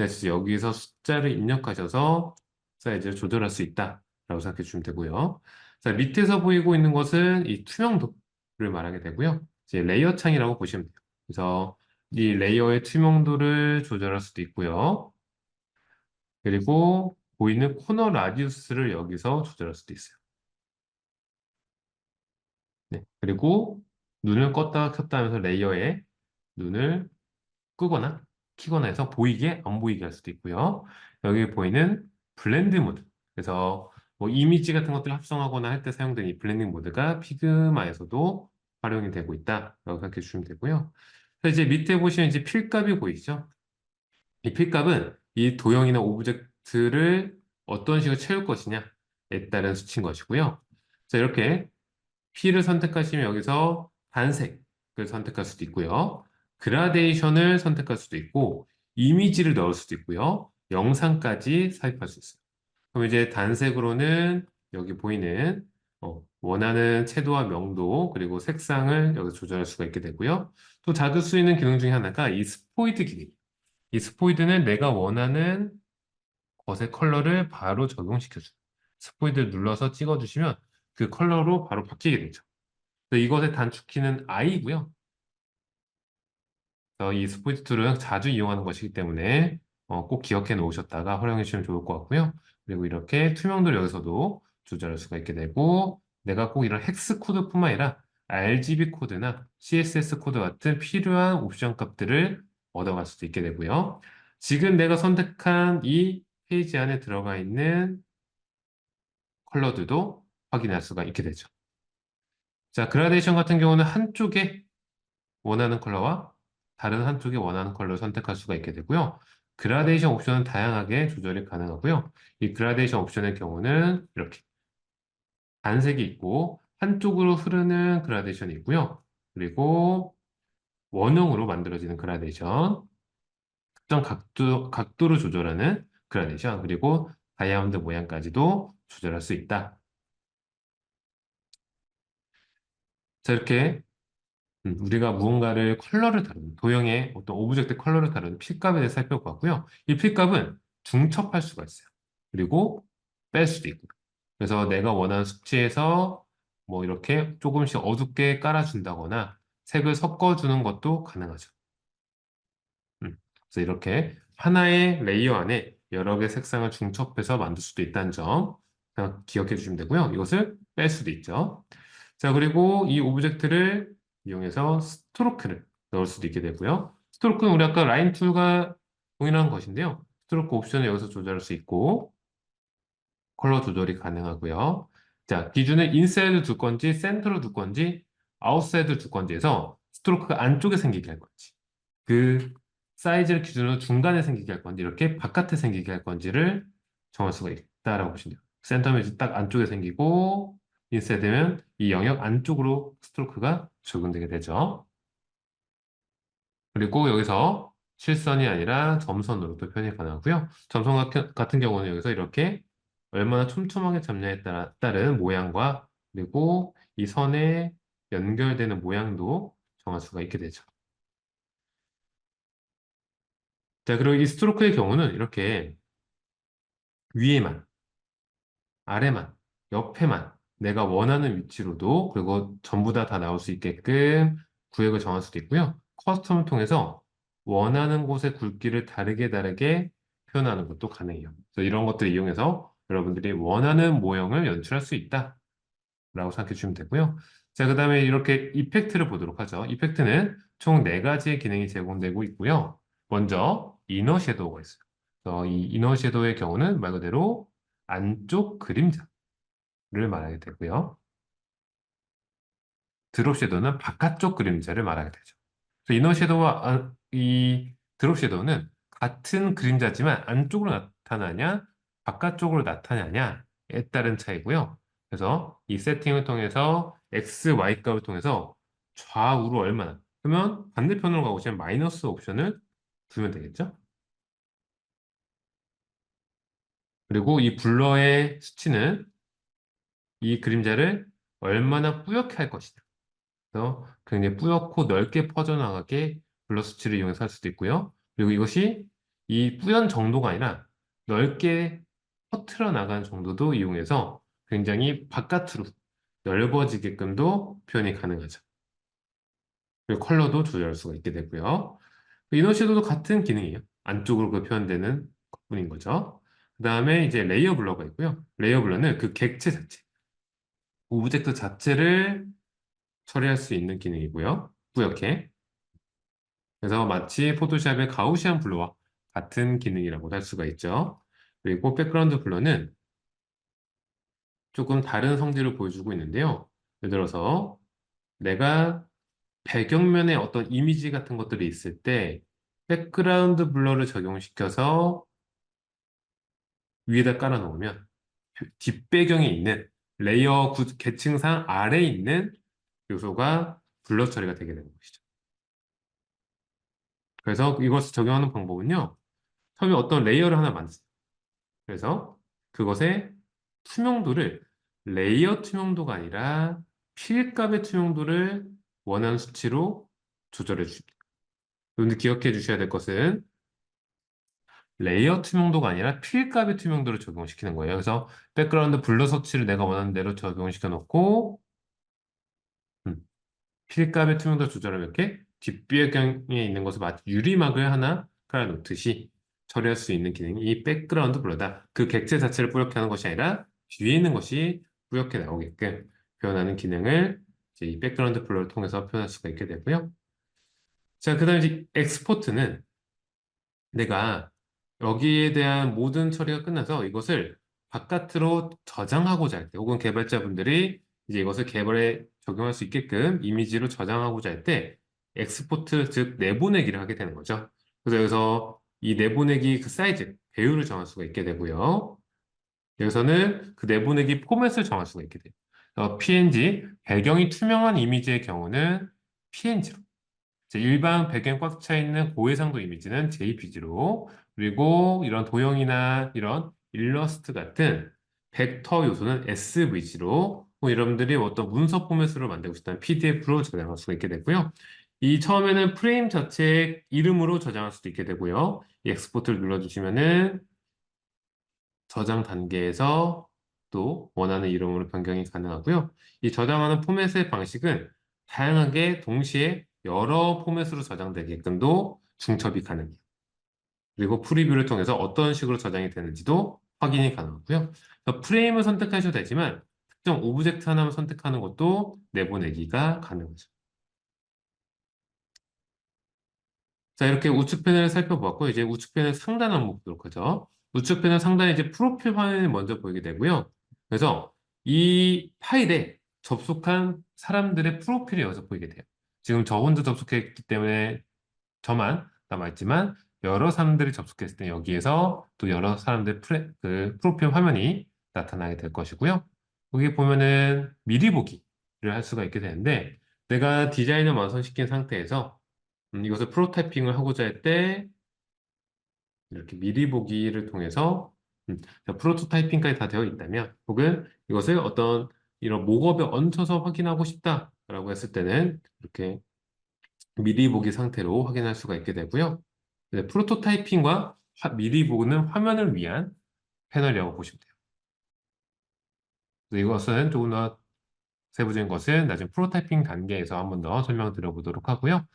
진짜 여기서 숫자를 입력하셔서 사이즈를 조절할 수 있다라고 생각해 주시면 되고요. 자, 밑에서 보이고 있는 것은 이 투명도를 말하게 되고요. 이제 레이어 창이라고 보시면 돼요. 그래서 이 레이어의 투명도를 조절할 수도 있고요. 그리고 보이는 코너 라디우스를 여기서 조절할 수도 있어요. 네. 그리고 눈을 껐다 켰다 하면서 레이어에 눈을 끄거나 키거나 해서 보이게 안 보이게 할 수도 있고요. 여기 보이는 블렌드 모드. 그래서 뭐 이미지 같은 것들을 합성하거나 할 때 사용되는 이 블렌딩 모드가 피그마에서도 활용이 되고 있다라고 생각해 주시면 되고요. 그래서 이제 밑에 보시면 이제 필값이 보이죠? 이 필값은 이 도형이나 오브젝트를 어떤 식으로 채울 것이냐에 따른 수치인 것이고요. 자, 이렇게 P를 선택하시면 여기서 단색을 선택할 수도 있고요. 그라데이션을 선택할 수도 있고, 이미지를 넣을 수도 있고요. 영상까지 삽입할 수 있어요. 그럼 이제 단색으로는 여기 보이는 원하는 채도와 명도 그리고 색상을 여기서 조절할 수가 있게 되고요. 또 자주 쓰이는 기능 중에 하나가 이 스포이드 기능. 이 스포이드는 내가 원하는 것의 컬러를 바로 적용시켜줘요. 스포이드를 눌러서 찍어주시면 그 컬러로 바로 바뀌게 되죠. 그래서 이것의 단축키는 I고요. 그래서 이 스포이드 툴은 자주 이용하는 것이기 때문에 꼭 기억해 놓으셨다가 활용해 주시면 좋을 것 같고요. 그리고 이렇게 투명도를 여기서도 조절할 수가 있게 되고, 내가 꼭 이런 헥스 코드뿐만 아니라 RGB 코드나 CSS 코드 같은 필요한 옵션 값들을 얻어갈 수도 있게 되고요. 지금 내가 선택한 이 페이지 안에 들어가 있는 컬러들도 확인할 수가 있게 되죠. 자, 그라데이션 같은 경우는 한쪽에 원하는 컬러와 다른 한쪽에 원하는 컬러를 선택할 수가 있게 되고요. 그라데이션 옵션은 다양하게 조절이 가능하고요. 이 그라데이션 옵션의 경우는 이렇게 단색이 있고 한쪽으로 흐르는 그라데이션이 있고요. 그리고 원형으로 만들어지는 그라데이션, 특정 각도를 조절하는 그라데이션, 그리고 다이아몬드 모양까지도 조절할 수 있다. 자, 이렇게 우리가 무언가를 컬러를 다루는, 도형의 어떤 오브젝트 컬러를 다루는 필값에 대해서 살펴봤고요. 이 필값은 중첩할 수가 있어요. 그리고 뺄 수도 있고. 그래서 내가 원하는 수치에서 뭐 이렇게 조금씩 어둡게 깔아준다거나 색을 섞어주는 것도 가능하죠. 그래서 이렇게 하나의 레이어 안에 여러 개의 색상을 중첩해서 만들 수도 있다는 점 그냥 기억해 주시면 되고요. 이것을 뺄 수도 있죠. 자, 그리고 이 오브젝트를 이용해서 스트로크를 넣을 수도 있게 되고요. 스트로크는 우리 아까 라인 툴과 동일한 것인데요. 스트로크 옵션을 여기서 조절할 수 있고 컬러 조절이 가능하고요. 자, 기준은 인사이드 둘 건지 센터로 둘 건지 아웃사이드 둘 건지에서 스트로크가 안쪽에 생기게 할 건지 그 사이즈를 기준으로 중간에 생기게 할 건지 이렇게 바깥에 생기게 할 건지를 정할 수가 있다라고 보시면 돼요. 센터 이미지 딱 안쪽에 생기고 인쇄 되면 이 영역 안쪽으로 스트로크가 적용되게 되죠. 그리고 여기서 실선이 아니라 점선으로도 표현이 가능하고요. 점선 같은 경우는 여기서 이렇게 얼마나 촘촘하게 잡냐에 따른 모양과 그리고 이 선에 연결되는 모양도 정할 수가 있게 되죠. 자, 그리고 이 스트로크의 경우는 이렇게 위에만, 아래만, 옆에만 내가 원하는 위치로도 그리고 전부 다 나올 수 있게끔 구획을 정할 수도 있고요. 커스텀을 통해서 원하는 곳의 굵기를 다르게 표현하는 것도 가능해요. 그래서 이런 것들을 이용해서 여러분들이 원하는 모형을 연출할 수 있다라고 생각해 주시면 되고요. 자, 그 다음에 이렇게 이펙트를 보도록 하죠. 이펙트는 총 4가지의 기능이 제공되고 있고요. 먼저 이너 섀도우가 있어요. 그래서 이 이너 섀도우의 경우는 말 그대로 안쪽 그림자를 말하게 되고요. 드롭 섀도우는 바깥쪽 그림자를 말하게 되죠. 그래서 이너 섀도우와 이 드롭 섀도우는 같은 그림자지만 안쪽으로 나타나냐, 바깥쪽으로 나타나냐에 따른 차이고요. 그래서 이 세팅을 통해서 X, Y 값을 통해서 좌우로 얼마나, 그러면 반대편으로 가고 싶으면 마이너스 옵션을 두면 되겠죠? 그리고 이 블러의 수치는 이 그림자를 얼마나 뿌옇게 할 것이냐. 그래서 굉장히 뿌옇고 넓게 퍼져나가게 블러 수치를 이용해서 할 수도 있고요. 그리고 이것이 이 뿌연 정도가 아니라 넓게 퍼트려 나가는 정도도 이용해서 굉장히 바깥으로 넓어지게끔도 표현이 가능하죠. 그리고 컬러도 조절할 수가 있게 되고요. 이너 섀도우도 같은 기능이에요. 안쪽으로 그 표현되는 것뿐인 거죠. 그 다음에 이제 레이어 블러가 있고요. 레이어 블러는 그 객체 자체, 오브젝트 자체를 처리할 수 있는 기능이고요. 뿌옇게. 그래서 마치 포토샵의 가우시안 블러와 같은 기능이라고 할 수가 있죠. 그리고 백그라운드 블러는 조금 다른 성질을 보여주고 있는데요. 예를 들어서 내가 배경면에 어떤 이미지 같은 것들이 있을 때 백그라운드 블러를 적용시켜서 위에다 깔아 놓으면 뒷배경에 있는 레이어 계층상 아래에 있는 요소가 블러 처리가 되게 되는 것이죠. 그래서 이것을 적용하는 방법은요. 처음에 어떤 레이어를 하나 만드세요. 그래서 그것의 투명도를 레이어 투명도가 아니라 필값의 투명도를 원하는 수치로 조절해 주십니다. 여러분들 기억해 주셔야 될 것은 레이어 투명도가 아니라 필값의 투명도를 적용시키는 거예요. 그래서 백그라운드 블러 서치를 내가 원하는 대로 적용시켜 놓고 음, 필값의 투명도 조절을 이렇게 뒷배경에 있는 것을 마치 유리막을 하나 깔아놓듯이 처리할 수 있는 기능이 이 백그라운드 블러다. 그 객체 자체를 뿌옇게 하는 것이 아니라 뒤에 있는 것이 뿌옇게 나오게끔 표현하는 기능을 이제 이 백그라운드 블러를 통해서 표현할 수가 있게 되고요. 자, 그 다음에 이제 엑스포트는 내가 여기에 대한 모든 처리가 끝나서 이것을 바깥으로 저장하고자 할 때, 혹은 개발자분들이 이제 이것을 개발에 적용할 수 있게끔 이미지로 저장하고자 할 때, 엑스포트, 즉 내보내기를 하게 되는 거죠. 그래서 여기서 이 내보내기 그 사이즈, 배율을 정할 수가 있게 되고요. 여기서는 그 내보내기 포맷을 정할 수가 있게 돼요. PNG, 배경이 투명한 이미지의 경우는 PNG로, 일반 배경 꽉 차 있는 고해상도 이미지는 JPG로, 그리고 이런 도형이나 이런 일러스트 같은 벡터 요소는 SVG로, 여러분들이 어떤 문서 포맷으로 만들고 싶다면 PDF로 저장할 수가 있게 되고요. 이 처음에는 프레임 자체의 이름으로 저장할 수도 있게 되고요. 이 엑스포트를 눌러주시면은 저장 단계에서 또 원하는 이름으로 변경이 가능하고요. 이 저장하는 포맷의 방식은 다양하게 동시에 여러 포맷으로 저장되게끔도 중첩이 가능해요. 그리고 프리뷰를 통해서 어떤 식으로 저장이 되는지도 확인이 가능하고요. 프레임을 선택하셔도 되지만 특정 오브젝트 하나만 선택하는 것도 내보내기가 가능하죠. 자, 이렇게 우측 패널을 살펴보았고, 이제 우측 패널 상단 한번 보도록 하죠. 우측 패널 상단에 이제 프로필 화면이 먼저 보이게 되고요. 그래서 이 파일에 접속한 사람들의 프로필이 여기서 보이게 돼요. 지금 저 혼자 접속했기 때문에 저만 남아있지만, 여러 사람들이 접속했을 때 여기에서 또 여러 사람들의 그 프로필 화면이 나타나게 될 것이고요. 여기 보면은 미리 보기를 할 수가 있게 되는데, 내가 디자인을 완성시킨 상태에서 이것을 프로타이핑을 하고자 할 때 이렇게 미리 보기를 통해서 프로토타이핑까지 다 되어 있다면, 혹은 이것을 어떤 이런 목업에 얹혀서 확인하고 싶다라고 했을 때는 이렇게 미리 보기 상태로 확인할 수가 있게 되고요. 프로토타이핑과 미리 보기는 화면을 위한 패널이라고 보시면 돼요. 그래서 이것은 조금 더 세부적인 것은 나중에 프로타이핑 단계에서 한 번 더 설명을 드려보도록 하고요.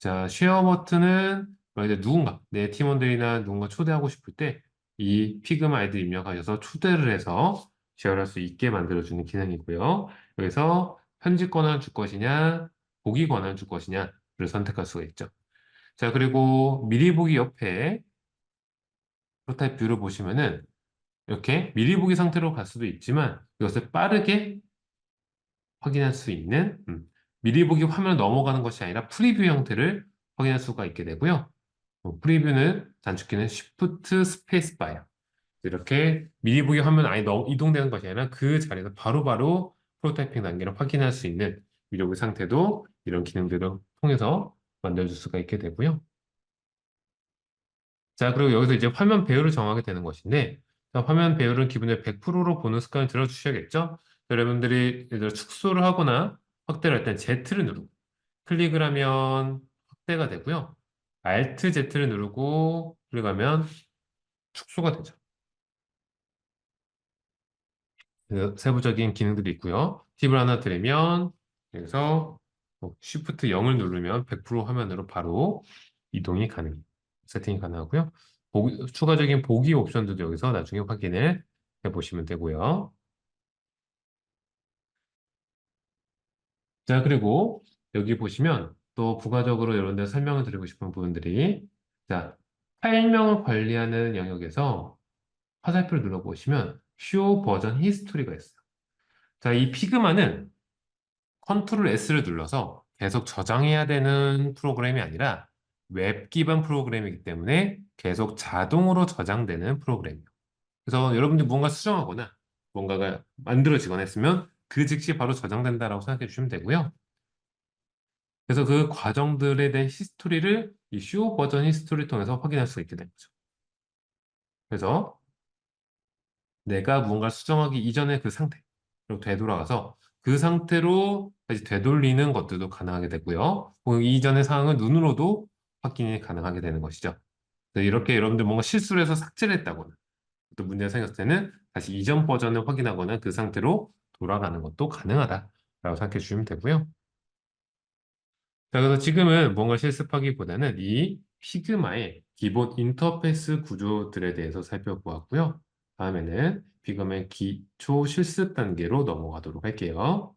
자, 쉐어 버튼은 만약에 누군가, 내 팀원들이나 누군가 초대하고 싶을 때 이 피그마 아이디 입력하셔서 초대를 해서 쉐어를 할 수 있게 만들어주는 기능이고요. 여기서 편집 권한을 줄 것이냐, 보기 권한을 줄 것이냐를 선택할 수가 있죠. 자, 그리고 미리 보기 옆에 프로타입 뷰를 보시면은 이렇게 미리 보기 상태로 갈 수도 있지만 이것을 빠르게 확인할 수 있는 미리 보기 화면을 넘어가는 것이 아니라 프리뷰 형태를 확인할 수가 있게 되고요. 프리뷰는 단축키는 Shift 스페이스바예요. 이렇게 미리 보기 화면 아예 이동되는 것이 아니라 그 자리에서 바로바로 프로타이핑 단계를 확인할 수 있는 위력의 상태도 이런 기능들을 통해서 만들어줄 수가 있게 되고요. 자, 그리고 여기서 이제 화면 배열을 정하게 되는 것인데, 자, 화면 배열을 기본적으로 100%로 보는 습관을 들어주셔야겠죠? 여러분들이 예를 들어 축소를 하거나 확대를 할 땐 Z를 누르고, 클릭을 하면 확대가 되고요. Alt Z를 누르고 클릭하면 축소가 되죠. 그 세부적인 기능들이 있고요. 팁을 하나 드리면 여기서 Shift 0을 누르면 100% 화면으로 바로 이동이 가능, 세팅이 가능하고요. 추가적인 보기 옵션들도 여기서 나중에 확인을 해보시면 되고요. 자, 그리고 여기 보시면 또 부가적으로 이런 데 설명을 드리고 싶은 부분들이, 자, 파일명을 관리하는 영역에서 화살표를 눌러보시면 Show 버전 히스토리가 있어요. 자, 이 피그마는 컨트롤 S를 눌러서 계속 저장해야 되는 프로그램이 아니라 웹 기반 프로그램이기 때문에 계속 자동으로 저장되는 프로그램이에요. 그래서 여러분들이 뭔가 수정하거나 뭔가가 만들어지거나 했으면 그 즉시 바로 저장된다라고 생각해 주시면 되고요. 그래서 그 과정들에 대한 히스토리를 이 쇼 버전 히스토리를 통해서 확인할 수가 있게 되는 거죠. 그래서 내가 무언가를 수정하기 이전의 그 상태로 되돌아가서 그 상태로 다시 되돌리는 것들도 가능하게 되고요. 이전의 사항을 눈으로도 확인이 가능하게 되는 것이죠. 이렇게 여러분들 뭔가 실수를 해서 삭제를 했다거나 또 문제가 생겼을 때는 다시 이전 버전을 확인하거나 그 상태로 돌아가는 것도 가능하다라고 생각해 주시면 되고요. 자, 그래서 지금은 뭔가 실습하기보다는 이 피그마의 기본 인터페이스 구조들에 대해서 살펴보았고요. 다음에는 피그마의 기초 실습 단계로 넘어가도록 할게요.